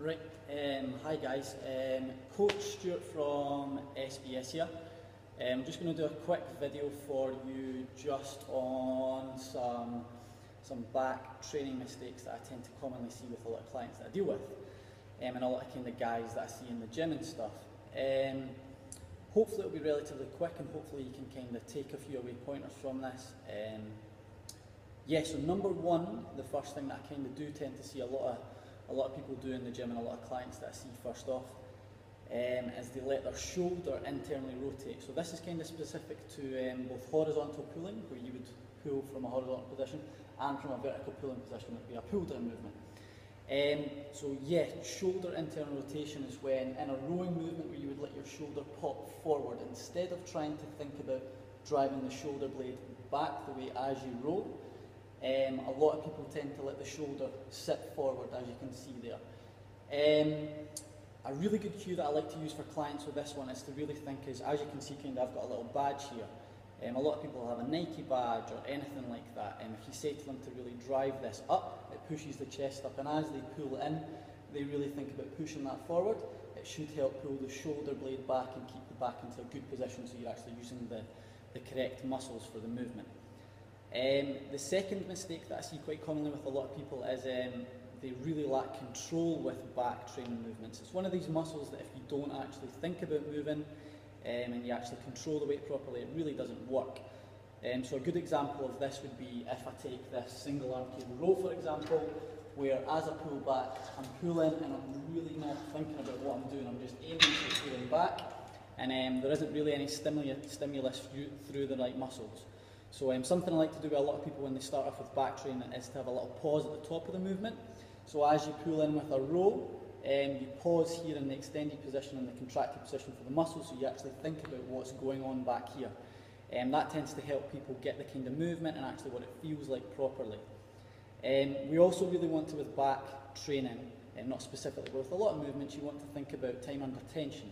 Right, hi guys, Coach Stuart from SBS here. I'm just going to do a quick video for you just on some back training mistakes that I tend to commonly see with a lot of clients that I deal with, and a lot of kind of guys that I see in the gym and stuff. Hopefully it'll be relatively quick, and hopefully you can kind of take a few away pointers from this. So number one, the first thing that I kind of do tend to see a lot of people do in the gym, and a lot of clients that I see first off, is they let their shoulder internally rotate. So this is kind of specific to both horizontal pulling, where you would pull from a horizontal position, and from a vertical pulling position, it would be a pull down movement. Shoulder internal rotation is when, in a rowing movement, where you would let your shoulder pop forward, instead of trying to think about driving the shoulder blade back the way as you row. A lot of people tend to let the shoulder sit forward, as you can see there. A really good cue that I like to use for clients with this one is to really think is, as you can see, kind of I've got a little badge here. A lot of people have a Nike badge or anything like that, and if you say to them to really drive this up, it pushes the chest up, and as they pull in, they really think about pushing that forward. It should help pull the shoulder blade back and keep the back into a good position, so you're actually using the correct muscles for the movement. The second mistake that I see quite commonly with a lot of people is they really lack control with back training movements. It's one of these muscles that if you don't actually think about moving and you actually control the weight properly, it really doesn't work. So a good example of this would be if I take this single arm cable row, for example, where as I pull back, I'm pulling and I'm really not thinking about what I'm doing, I'm just aiming for pulling back, and there isn't really any stimulus through the right muscles. So something I like to do with a lot of people when they start off with back training is to have a little pause at the top of the movement. So as you pull in with a row, you pause here in the extended position and the contracted position for the muscles, so you actually think about what's going on back here. That tends to help people get the kind of movement and actually what it feels like properly. We also really want to, with back training, not specifically, but with a lot of movements, you want to think about time under tension.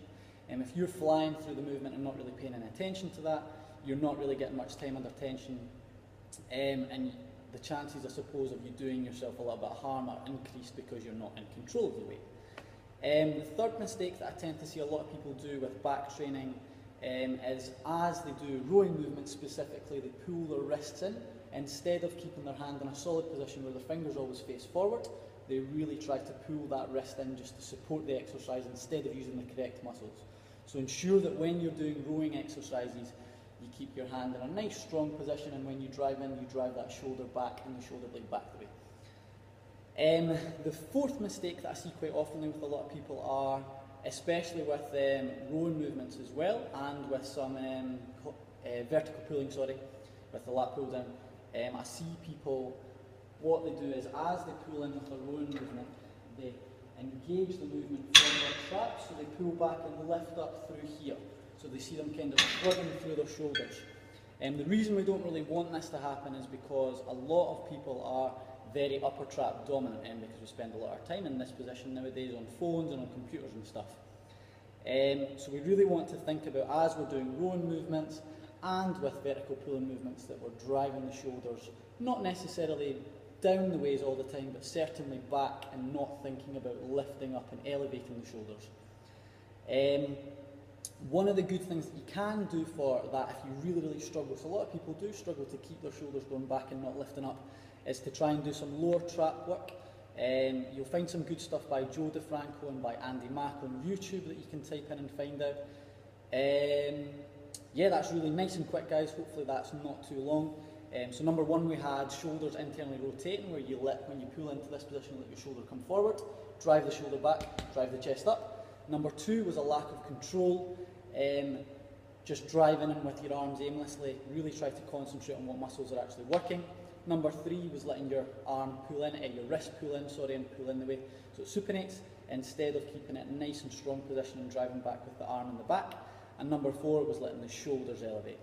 If you're flying through the movement and not really paying any attention to that, you're not really getting much time under tension, and the chances, I suppose, of you doing yourself a little bit of harm are increased because you're not in control of the weight. The third mistake that I tend to see a lot of people do with back training is, as they do rowing movements specifically, they pull their wrists in. Instead of keeping their hand in a solid position where their fingers always face forward, they really try to pull that wrist in just to support the exercise instead of using the correct muscles. So ensure that when you're doing rowing exercises, you keep your hand in a nice strong position, and when you drive in, you drive that shoulder back and the shoulder blade back the way. The fourth mistake that I see quite often with a lot of people are, especially with rowing movements as well, and with some vertical pulling, with the lat pull down, I see people, what they do is, as they pull in with a rowing movement, they engage the movement from their traps, so they pull back and lift up through here. So they see them kind of shrugging through their shoulders. The reason we don't really want this to happen is because a lot of people are very upper trap dominant, because we spend a lot of time in this position nowadays on phones and on computers and stuff. So we really want to think about, as we're doing rowing movements and with vertical pulling movements, that we're driving the shoulders, not necessarily down the ways all the time, but certainly back, and not thinking about lifting up and elevating the shoulders. One of the good things that you can do for that, if you really struggle, so a lot of people do struggle to keep their shoulders going back and not lifting up, is to try and do some lower trap work. You'll find some good stuff by Joe DeFranco and by Andy Mack on YouTube that you can type in and find out. That's really nice and quick, guys. Hopefully that's not too long. So number one, we had shoulders internally rotating, where you when you pull into this position, let your shoulder come forward, drive the shoulder back, drive the chest up. Number two was a lack of control, just driving in with your arms aimlessly, really try to concentrate on what muscles are actually working. Number three was letting your arm pull in, your wrist pull in, and pull in the way, so it supinates, instead of keeping it in a nice and strong position and driving back with the arm in the back. And number four was letting the shoulders elevate.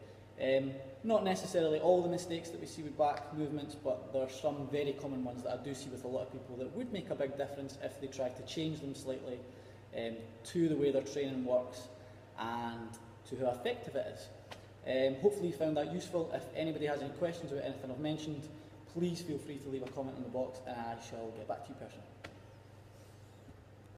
Not necessarily all the mistakes that we see with back movements, but there are some very common ones that I do see with a lot of people that would make a big difference if they try to change them slightly to the way their training works and to how effective it is. Hopefully you found that useful. If anybody has any questions about anything I've mentioned, please feel free to leave a comment in the box, and I shall get back to you personally.